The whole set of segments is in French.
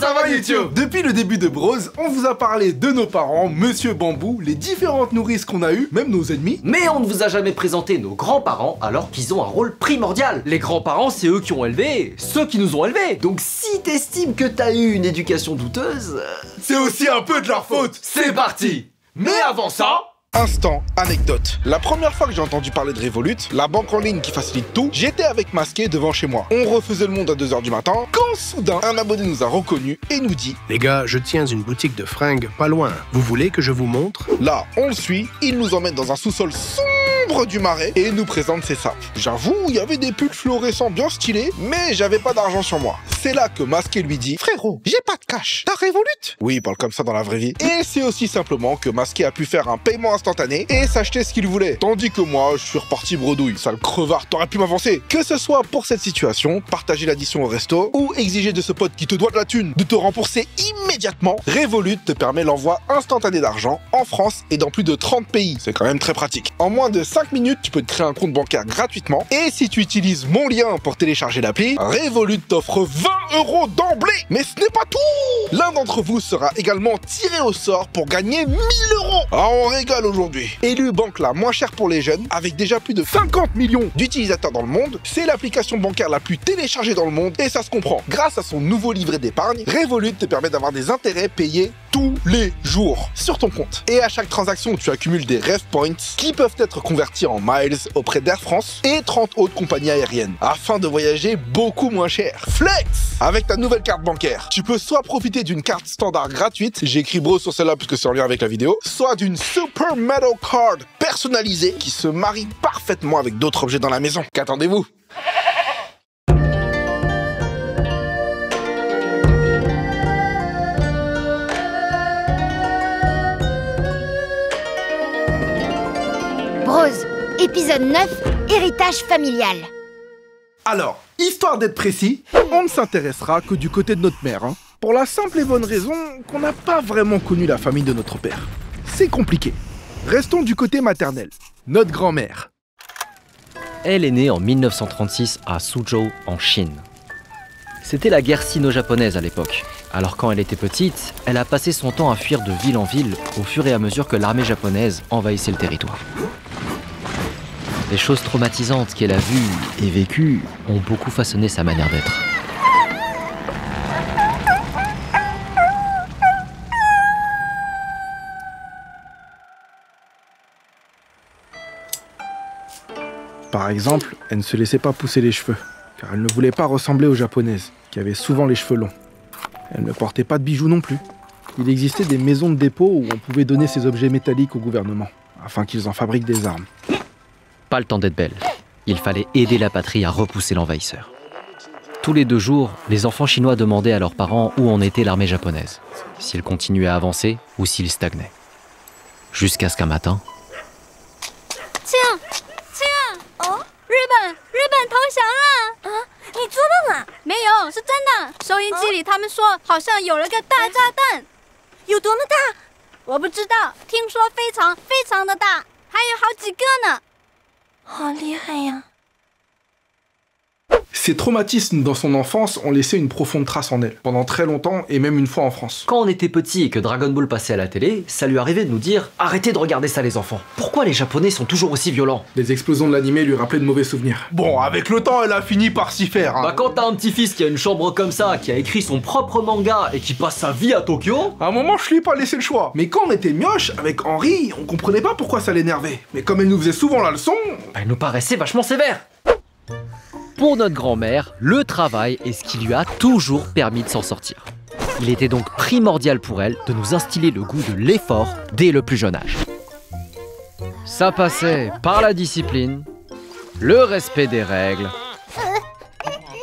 ça va YouTube? Depuis le début de Bros, on vous a parlé de nos parents, Monsieur Bambou, les différentes nourrices qu'on a eues, même nos ennemis. Mais on ne vous a jamais présenté nos grands-parents alors qu'ils ont un rôle primordial. Les grands-parents, c'est eux qui ont élevé ceux qui nous ont élevés. Donc si t'estimes que t'as eu une éducation douteuse... C'est aussi un peu de leur faute. C'est parti. Mais avant ça... Instant anecdote. La première fois que j'ai entendu parler de Revolut, la banque en ligne qui facilite tout, j'étais avec Masqué devant chez moi. On refaisait le monde à 2 h du matin, quand soudain, un abonné nous a reconnus et nous dit: les gars, je tiens une boutique de fringues pas loin. Vous voulez que je vous montre? Là, on le suit, il nous emmène dans un sous-sol sombre du Marais et nous présente ses sapes. J'avoue, il y avait des pulls fluorescents bien stylés, mais j'avais pas d'argent sur moi. C'est là que Masqué lui dit: frérot, j'ai pas de cash, t'as Revolut? Oui, il parle comme ça dans la vraie vie. Et c'est aussi simplement que Masqué a pu faire un paiement instantané et s'acheter ce qu'il voulait. Tandis que moi, je suis reparti bredouille. Sale crevard, t'aurais pu m'avancer. Que ce soit pour cette situation, partager l'addition au resto, ou exiger de ce pote qui te doit de la thune de te rembourser immédiatement, Revolut te permet l'envoi instantané d'argent en France et dans plus de 30 pays. C'est quand même très pratique. En moins de 5 minutes, tu peux te créer un compte bancaire gratuitement. Et si tu utilises mon lien pour télécharger l'appli, Revolut t'offre 20 € d'emblée. Mais ce n'est pas tout. L'un d'entre vous sera également tiré au sort pour gagner 1000 €. Ah, on régale aujourd'hui. Élu banque la moins chère pour les jeunes, avec déjà plus de 50 millions d'utilisateurs dans le monde, c'est l'application bancaire la plus téléchargée dans le monde et ça se comprend. Grâce à son nouveau livret d'épargne, Revolut te permet d'avoir des intérêts payés tous les jours sur ton compte. Et à chaque transaction, tu accumules des Rev Points qui peuvent être convertis en miles auprès d'Air France et 30 autres compagnies aériennes afin de voyager beaucoup moins cher. Flex! Avec ta nouvelle carte bancaire, tu peux soit profiter d'une carte standard gratuite, j'ai écrit Bro sur celle-là parce que c'est en lien avec la vidéo, soit d'une Super Metal Card personnalisée qui se marie parfaitement avec d'autres objets dans la maison. Qu'attendez-vous? Bros, épisode 9, héritage familial. Alors, histoire d'être précis, on ne s'intéressera que du côté de notre mère, hein. Pour la simple et bonne raison qu'on n'a pas vraiment connu la famille de notre père. C'est compliqué. Restons du côté maternel. Notre grand-mère. Elle est née en 1936 à Suzhou, en Chine. C'était la guerre sino-japonaise à l'époque. Alors quand elle était petite, elle a passé son temps à fuir de ville en ville au fur et à mesure que l'armée japonaise envahissait le territoire. Les choses traumatisantes qu'elle a vues et vécues ont beaucoup façonné sa manière d'être. Par exemple, elle ne se laissait pas pousser les cheveux, car elle ne voulait pas ressembler aux japonaises, qui avaient souvent les cheveux longs. Elle ne portait pas de bijoux non plus. Il existait des maisons de dépôt où on pouvait donner ces objets métalliques au gouvernement, afin qu'ils en fabriquent des armes. Pas le temps d'être belle. Il fallait aider la patrie à repousser l'envahisseur. Tous les 2 jours, les enfants chinois demandaient à leurs parents où en était l'armée japonaise, s'ils continuaient à avancer ou s'ils stagnaient. Jusqu'à ce qu'un matin... Ces traumatismes dans son enfance ont laissé une profonde trace en elle, pendant très longtemps et même une fois en France. Quand on était petit et que Dragon Ball passait à la télé, ça lui arrivait de nous dire « Arrêtez de regarder ça les enfants. Pourquoi les Japonais sont toujours aussi violents ?» Les explosions de l'animé lui rappelaient de mauvais souvenirs. Bon, avec le temps, elle a fini par s'y faire, hein. Bah quand t'as un petit-fils qui a une chambre comme ça, qui a écrit son propre manga et qui passe sa vie à Tokyo... À un moment, je lui ai pas laissé le choix. Mais quand on était mioche, avec Henri, on comprenait pas pourquoi ça l'énervait. Mais comme elle nous faisait souvent la leçon... Bah, elle nous paraissait vachement sévère. Pour notre grand-mère, le travail est ce qui lui a toujours permis de s'en sortir. Il était donc primordial pour elle de nous instiller le goût de l'effort dès le plus jeune âge. Ça passait par la discipline, le respect des règles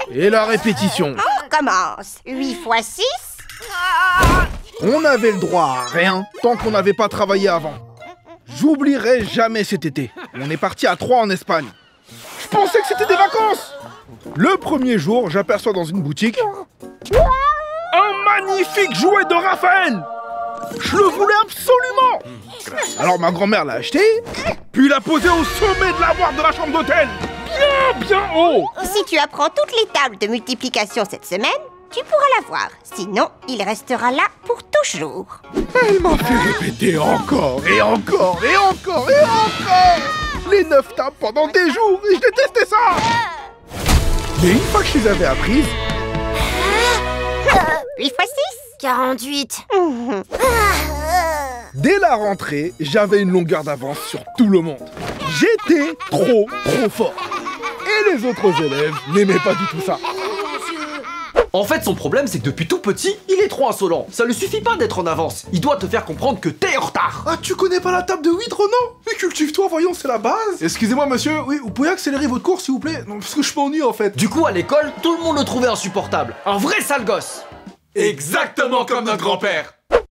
et la répétition. On commence. 8 x 6. On avait le droit à rien tant qu'on n'avait pas travaillé avant. J'oublierai jamais cet été. On est parti à 3 en Espagne. Je pensais que c'était des vacances. Le premier jour, j'aperçois dans une boutique un magnifique jouet de Raphaël. Je le voulais absolument. Alors ma grand-mère l'a acheté, puis l'a posé au sommet de la barre de la chambre d'hôtel. Bien haut. Si tu apprends toutes les tables de multiplication cette semaine, tu pourras l'avoir. Sinon, il restera là pour toujours. Elle m'a fait répéter encore et encore et encore et encore les 9 tables pendant des jours et je détestais ça. Mais une fois que je les avais apprises... 8 x 6 48. Dès la rentrée, j'avais une longueur d'avance sur tout le monde. J'étais trop fort. Et les autres élèves n'aimaient pas du tout ça. En fait, son problème, c'est que depuis tout petit, il est trop insolent. Ça ne suffit pas d'être en avance. Il doit te faire comprendre que t'es en retard. Ah, tu connais pas la table de 8, Renan? Mais cultive-toi, voyons, c'est la base. Excusez-moi, monsieur, oui, vous pouvez accélérer votre cours, s'il vous plaît? Non, parce que je m'ennuie, en fait. Du coup, à l'école, tout le monde le trouvait insupportable. Un vrai sale gosse. Exactement comme notre grand-père.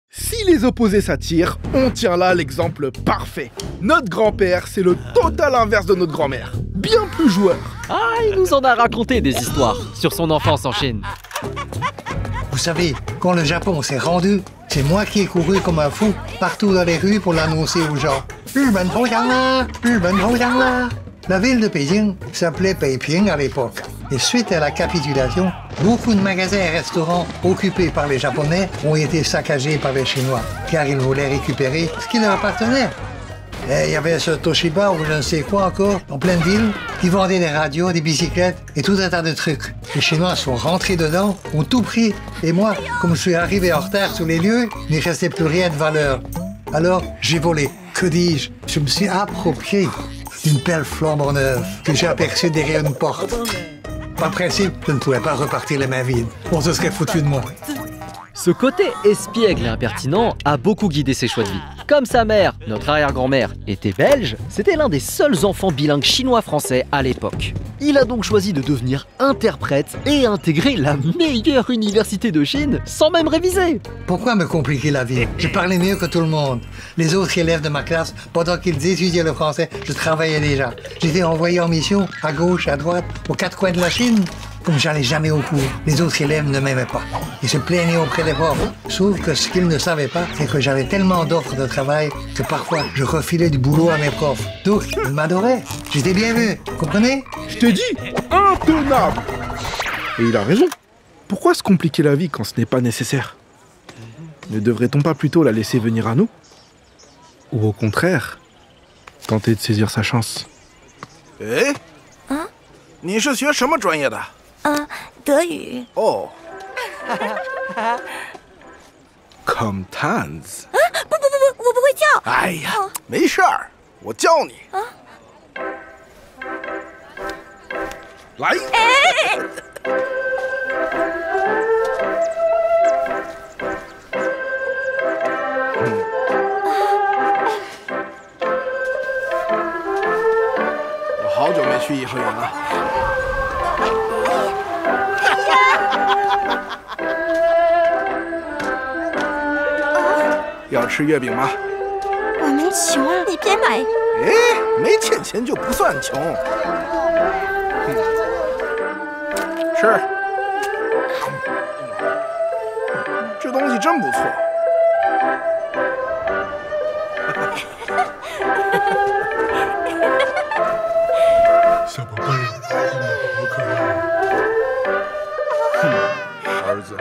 Si les opposés s'attirent, on tient là l'exemple parfait. Notre grand-père, c'est le total inverse de notre grand-mère. Bien plus joueur. Ah, il nous en a raconté des histoires sur son enfance en Chine. Vous savez, quand le Japon s'est rendu, c'est moi qui ai couru comme un fou partout dans les rues pour l'annoncer aux gens. La ville de Pékin s'appelait Peiping à l'époque. Et suite à la capitulation, beaucoup de magasins et restaurants occupés par les Japonais ont été saccagés par les Chinois, car ils voulaient récupérer ce qui leur appartenait. Et il y avait ce Toshiba ou je ne sais quoi encore, en pleine ville, qui vendait des radios, des bicyclettes et tout un tas de trucs. Les Chinois sont rentrés dedans, ont tout pris. Et moi, comme je suis arrivé en retard sur les lieux, il ne restait plus rien de valeur. Alors, j'ai volé. Que dis-je? Je me suis approprié d'une belle flambant neuve que j'ai aperçue derrière une porte. Par principe, je ne pourrais pas repartir les mains vides. On se serait foutu de moi. Ce côté espiègle et impertinent a beaucoup guidé ses choix de vie. Comme sa mère, notre arrière-grand-mère, était belge, c'était l'un des seuls enfants bilingues chinois-français à l'époque. Il a donc choisi de devenir interprète et intégrer la meilleure université de Chine sans même réviser. Pourquoi me compliquer la vie? Je parlais mieux que tout le monde. Les autres élèves de ma classe, pendant qu'ils étudiaient le français, je travaillais déjà. J'étais envoyé en mission, à gauche, à droite, aux 4 coins de la Chine. Comme j'allais jamais au cours, les autres élèves ne m'aimaient pas. Ils se plaignaient auprès des profs. Sauf que ce qu'ils ne savaient pas, c'est que j'avais tellement d'offres de travail que parfois je refilais du boulot à mes profs. Donc, ils m'adoraient. J'étais bien vu, comprenez? Je t'ai dit, intenable. Et il a raison. Pourquoi se compliquer la vie quand ce n'est pas nécessaire? Ne devrait-on pas plutôt la laisser venir à nous? Ou au contraire, tenter de saisir sa chance? Eh? 你是学什么专业的？德语。哦 Comme Tanz. 不，我不会叫。哎呀，没事儿，我教你。来，我好久没去颐和园了。要吃月饼吗？我们穷，你别买。哎，没欠钱就不算穷。吃，这东西真不错。小宝贝，好可爱。儿子。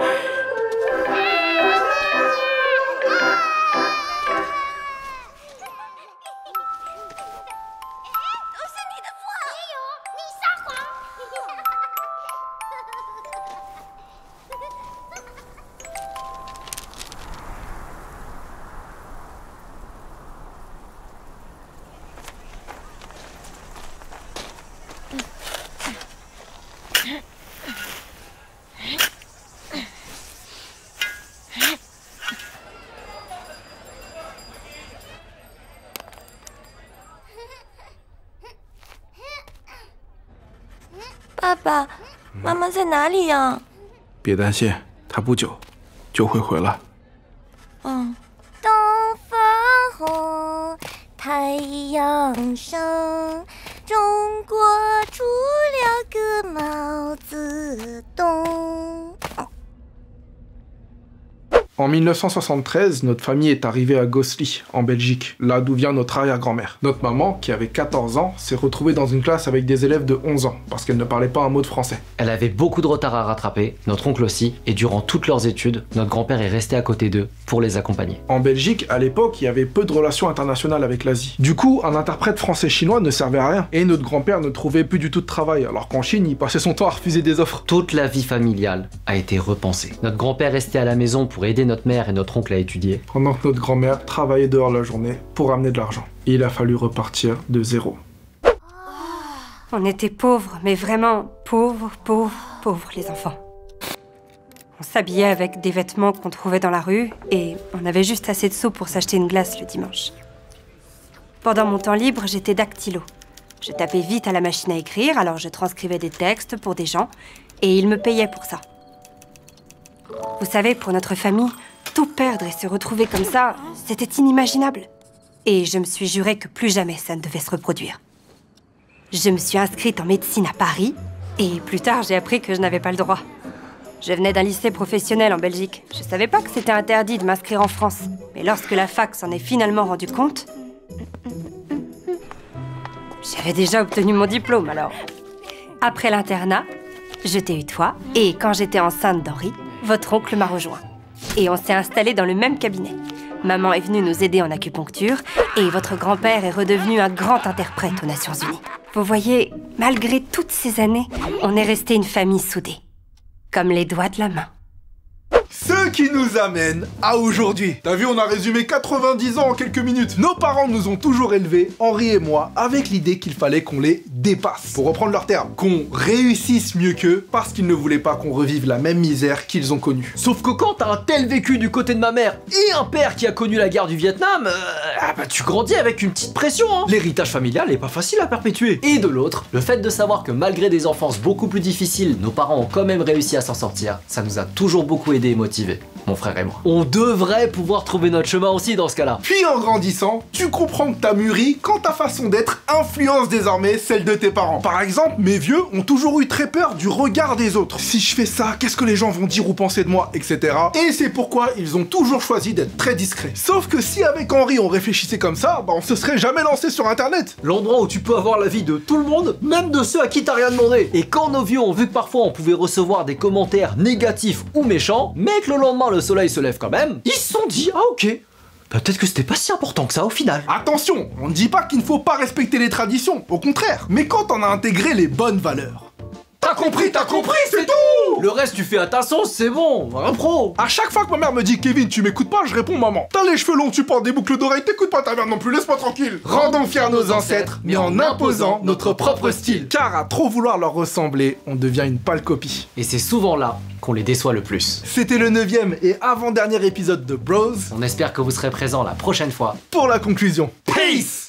爸爸，妈妈在哪里呀？别担心，他不久就会回来。嗯。东方红，太阳升，中国出了个毛泽东。En 1973, notre famille est arrivée à Gosselies, en Belgique, là d'où vient notre arrière-grand-mère. Notre maman, qui avait 14 ans, s'est retrouvée dans une classe avec des élèves de 11 ans, parce qu'elle ne parlait pas un mot de français. Elle avait beaucoup de retard à rattraper, notre oncle aussi, et durant toutes leurs études, notre grand-père est resté à côté d'eux pour les accompagner. En Belgique, à l'époque, il y avait peu de relations internationales avec l'Asie. Du coup, un interprète français-chinois ne servait à rien, et notre grand-père ne trouvait plus du tout de travail, alors qu'en Chine, il passait son temps à refuser des offres. Toute la vie familiale a été repensée. Notre grand-père restait à la maison pour aider notre mère et notre oncle à étudier. Pendant que notre grand-mère travaillait dehors la journée pour ramener de l'argent. Il a fallu repartir de zéro. On était pauvres, mais vraiment pauvres les enfants. On s'habillait avec des vêtements qu'on trouvait dans la rue et on avait juste assez de sous pour s'acheter une glace le dimanche. Pendant mon temps libre, j'étais dactylo. Je tapais vite à la machine à écrire, alors je transcrivais des textes pour des gens et ils me payaient pour ça. Vous savez, pour notre famille, tout perdre et se retrouver comme ça, c'était inimaginable. Et je me suis juré que plus jamais ça ne devait se reproduire. Je me suis inscrite en médecine à Paris, et plus tard j'ai appris que je n'avais pas le droit. Je venais d'un lycée professionnel en Belgique. Je savais pas que c'était interdit de m'inscrire en France. Mais lorsque la fac s'en est finalement rendu compte, j'avais déjà obtenu mon diplôme alors. Après l'internat, je t'ai eu toi, et quand j'étais enceinte d'Henri, votre oncle m'a rejoint. Et on s'est installé dans le même cabinet. Maman est venue nous aider en acupuncture et votre grand-père est redevenu un grand interprète aux Nations Unies. Vous voyez, malgré toutes ces années, on est resté une famille soudée. Comme les doigts de la main. Ce qui nous amène à aujourd'hui. T'as vu, on a résumé 90 ans en quelques minutes. Nos parents nous ont toujours élevés, Henri et moi, avec l'idée qu'il fallait qu'on les dépasse. Pour reprendre leurs termes, qu'on réussisse mieux qu'eux, parce qu'ils ne voulaient pas qu'on revive la même misère qu'ils ont connue. Sauf que quand t'as un tel vécu du côté de ma mère et un père qui a connu la guerre du Vietnam, tu grandis avec une petite pression, hein. L'héritage familial est pas facile à perpétuer. Et de l'autre, le fait de savoir que malgré des enfances beaucoup plus difficiles, nos parents ont quand même réussi à s'en sortir, ça nous a toujours beaucoup aidé et motivé, mon frère et moi. On devrait pouvoir trouver notre chemin aussi dans ce cas-là. Puis en grandissant, tu comprends que t'as mûri quand ta façon d'être influence désormais celle de tes parents. Par exemple, mes vieux ont toujours eu très peur du regard des autres. Si je fais ça, qu'est-ce que les gens vont dire ou penser de moi, etc. Et c'est pourquoi ils ont toujours choisi d'être très discrets. Sauf que si avec Henri on réfléchissait comme ça, on se serait jamais lancé sur internet. L'endroit où tu peux avoir l'avis de tout le monde, même de ceux à qui t'as rien demandé. Et quand nos vieux ont vu que parfois on pouvait recevoir des commentaires négatifs ou méchants, mais que le lendemain le soleil se lève quand même, ils se sont dit, ah ok, peut-être que c'était pas si important que ça au final. Attention, on ne dit pas qu'il ne faut pas respecter les traditions, au contraire. Mais quand on a intégré les bonnes valeurs. T'as compris, c'est tout! Le reste, tu fais à ta sauce, c'est bon, un pro. À chaque fois que ma mère me dit Kevin, tu m'écoutes pas, je réponds maman. T'as les cheveux longs, tu portes des boucles d'oreilles, t'écoutes pas ta mère non plus, laisse-moi tranquille. Rendons fiers nos ancêtres, mais en imposant notre propre style. Car à trop vouloir leur ressembler, on devient une pâle copie. Et c'est souvent là qu'on les déçoit le plus. C'était le 9e et avant-dernier épisode de Bros. On espère que vous serez présents la prochaine fois pour la conclusion. Peace!